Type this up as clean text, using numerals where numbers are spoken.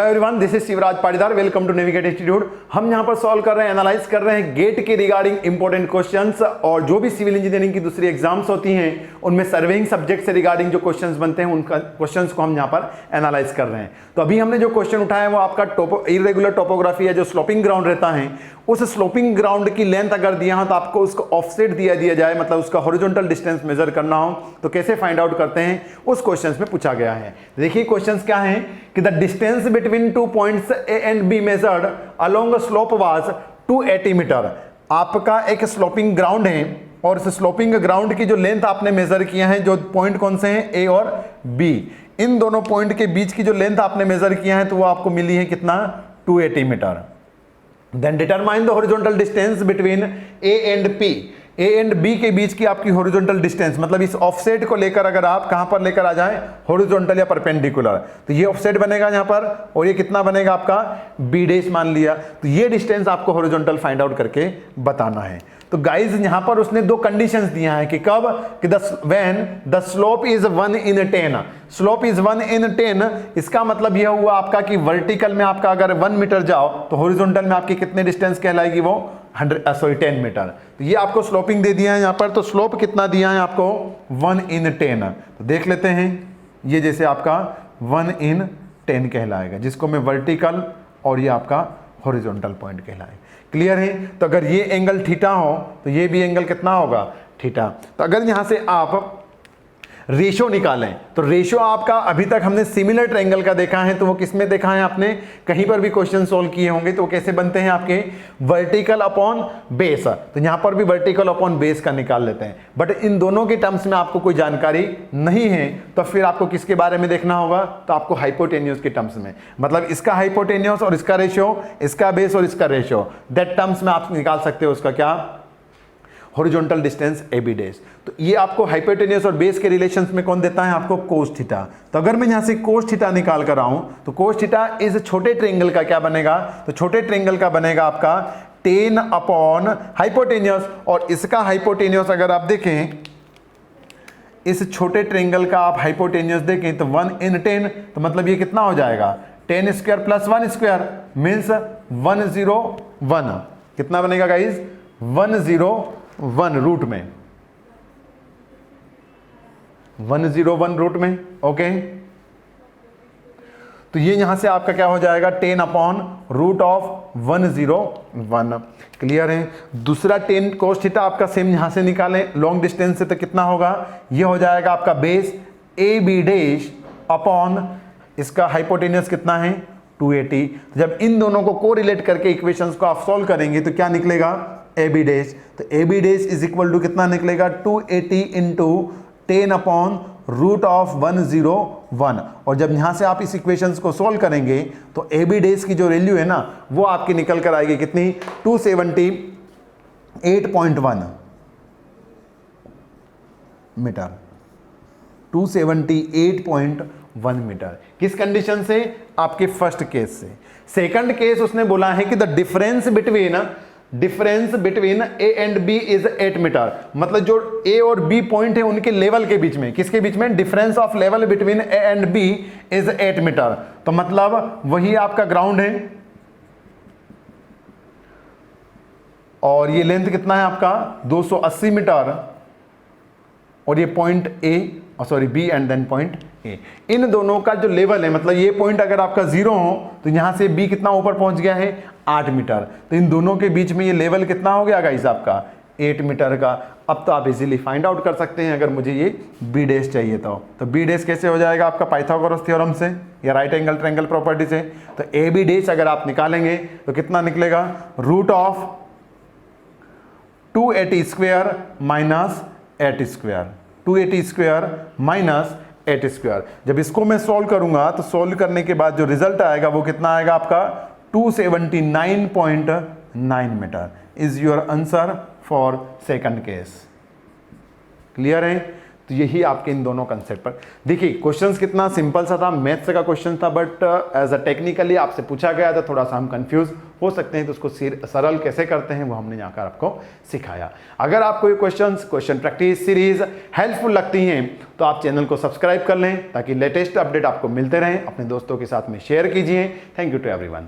Everyone, this is Shivraj Patidar. Welcome to navigate institute. हम यहां पर सॉल्व कर रहे हैं, एनालाइज कर रहे हैं गेट के रिगार्डिंग इंपॉर्टेंट क्वेश्चंस, और जो भी सिविल इंजीनियरिंग की दूसरी एग्जाम्स होती हैं उनमें सर्वेइंग सब्जेक्ट से रिगार्डिंग जो क्वेश्चंस बनते हैं उनका क्वेश्चंस को हम यहां पर एनालाइज कर रहे हैं। तो अभी हमने जो क्वेश्चन उठाया है वो आपका इरेगुलर टोपोग्राफी है, जो स्लोपिंग ग्राउंड रहता है, उस स्लोपिंग ग्राउंड की लेंथ अगर दिया हो तो आपको उसको ऑफसेट दिया जाए, मतलब उसका हॉरिजॉन्टल डिस्टेंस मेजर करना हो तो कैसे फाइंड आउट करते हैं, उस क्वेश्चंस में पूछा गया है। देखिए क्वेश्चंस क्या है कि the distance between 2 points A and B measured along a slope was 280 metre. आपका एक स्लोपिंग ग्राउंड है और इस स्लोपिंग ग्राउंड की जो लेंथ आपने मेजर किया है, जो पॉइंट कौन से हैं, ए और बी, इन दोनों पॉइंट के बीच की जो लेंथ आपने मेजर किया है तो वो आपको मिली है कितना, 280 metre. Then determine the horizontal distance between A and P. A and B के बीच की आपकी हॉरिजॉन्टल डिस्टेंस, मतलब इस ऑफसेट को लेकर अगर आप कहां पर लेकर आ जाएं, हॉरिजॉन्टल या परपेंडिकुलर, तो ये ऑफसेट बनेगा यहां पर, और ये कितना बनेगा आपका बी डैश मान लिया। तो ये डिस्टेंस आपको हॉरिजॉन्टल फाइंड आउट करके बताना है। तो गाइज यहां पर उसने दो कंडीशंस दिया है कि कब, कि when the slope is 1 in 10। Slope is 1 in 10, इसका मतलब यह हुआ आपका कि वर्टिकल में आपका अगर 1 मीटर जाओ तो हॉरिजॉन्टल में आपकी कितने डिस्टेंस कहलाएगी, वो 10 मीटर। तो ये आपको स्लोपिंग दे दिया है यहां पर, तो स्लोप कितना दिया है आपको, 1 in 10। तो देख लेते हैं, ये जैसे आपका 1 in 10 कहलाएगा, जिसको मैं वर्टिकल और ये आपका हॉरिजॉन्टल पॉइंट कहलाएगा। क्लियर है? तो अगर ये एंगल थीटा हो तो ये भी एंगल कितना होगा, थीटा। तो अगर यहां से आप रेशो निकालें तो रेशो आपका, अभी तक हमने सिमिलर ट्रायंगल का देखा है, तो वो किस में देखा है आपने, कहीं पर भी क्वेश्चन सोल्व किए होंगे तो वो कैसे बनते हैं आपके, वर्टिकल अपॉन बेस। तो यहां पर भी वर्टिकल अपॉन बेस का निकाल लेते हैं, बट इन दोनों के टर्म्स में आपको कोई जानकारी नहीं है तो फिर आपको किसके बारे में देखना होगा, तो आपको हाइपोटेन्यूज के टर्म्स में, मतलब इसका हाइपोटेन्यूज और इसका रेशियो, इसका बेस और इसका रेशियो, दैट टर्म्स में आप निकाल सकते हो उसका क्या, horizontal distance A B dash. तो ये आपको हाइपोटेन्यूज और बेस के रिलेशंस में कौन देता है आपको, कोस थीटा। तो अगर मैं यहां से कोस थीटा निकाल कर आऊं तो कोस थीटा इस छोटे ट्रायंगल का क्या बनेगा, तो छोटे ट्रायंगल का बनेगा आपका 10 अपॉन हाइपोटेन्यूज, और इसका हाइपोटेन्यूज अगर आप देखें, इस छोटे ट्रायंगल का आप हाइपोटेन्यूज देखें तो 1 in 10, तो मतलब ये कितना हो जाएगा, 10 स्क्वायर प्लस 1 स्क्वायर मीन्स 101। कितना बनेगा गाइज, 101 रूट में, 101 रूट में। ओके, तो ये यहां से आपका क्या हो जाएगा, 10 अपॉन रूट ऑफ 101। क्लियर है? दूसरा 10 कोस थीटा आपका सेम यहां से निकालें लॉन्ग डिस्टेंस से, तो कितना होगा, ये हो जाएगा आपका base A B dash upon इसका हाइपोटेन्यूज कितना है, 280। तो जब इन दोनों को कोरिलेट करके इक्वेशंस को आप सॉल्व करेंगे तो क्या निकलेगा, ए बी डैश। तो A B dash is equal to कितना निकलेगा, 280 इंटू 10 अपॉन रूट ऑफ 101। और जब यहां से आप इस इक्वेशंस को सॉल्व करेंगे तो ए बी डैश की जो वैल्यू है ना, वो आपकी निकल कर आएगी कितनी, 278.1 मीटर, 278.1 मीटर। किस कंडीशन से, आपके फर्स्ट केस से। सेकंड केस उसने बोला है कि the difference between A and B is 8 metre, मतलब जो ए और बी पॉइंट है उनके लेवल के बीच में, किसके बीच में, difference of level between A and B is 8 metre. तो मतलब वही आपका ग्राउंड है, और ये लेंथ कितना है आपका, 280 मीटर, और ये point A, sorry B and then point A, इन दोनों का जो लेवल है, मतलब ये पॉइंट अगर आपका 0 हो तो यहां से बी कितना ऊपर पहुंच गया है, 8 मीटर। तो इन दोनों के बीच में ये लेवल कितना हो गया गाइस आपका, 8 मीटर का। अब तो आप इजीली फाइंड आउट कर सकते हैं अगर मुझे ये बी डैश चाहिए तो बी डैश कैसे हो जाएगा आपका, पाइथागोरस थ्योरम से या राइट एंगल ट्रायंगल प्रॉपर्टी से। तो ए बी डैश अगर आप निकालेंगे तो कितना निकलेगा, root of 280 square minus 8 square, 280 square minus 8 square. जब इसको मैं सॉल्व करूंगा तो सॉल्व करने के बाद जो रिजल्ट आएगा वो कितना आएगा आपका, 279.9 metre is your answer for second case. Clear है? तो यही आपके इन दोनों कंसेप्ट पर देखिए क्वेश्चंस कितना सिंपल सा था, मैथ्स का क्वेश्चन था, बट एज अ टेक्निकली आपसे पूछा गया था, थोड़ा सा हम कंफ्यूज हो सकते हैं, तो उसको सरल कैसे करते हैं वो हमने यहाँ कर आपको सिखाया। अगर आपको ये क्वेश्चन प्रैक्टिस सीरीज हेल्पफुल लगती हैं तो आप चैनल को सब्सक्राइब कर लें ताकि लेटेस्ट अपडेट आपको मिलते रहें। अपने दोस्तों के साथ में शेयर कीजिए। Thank you to everyone.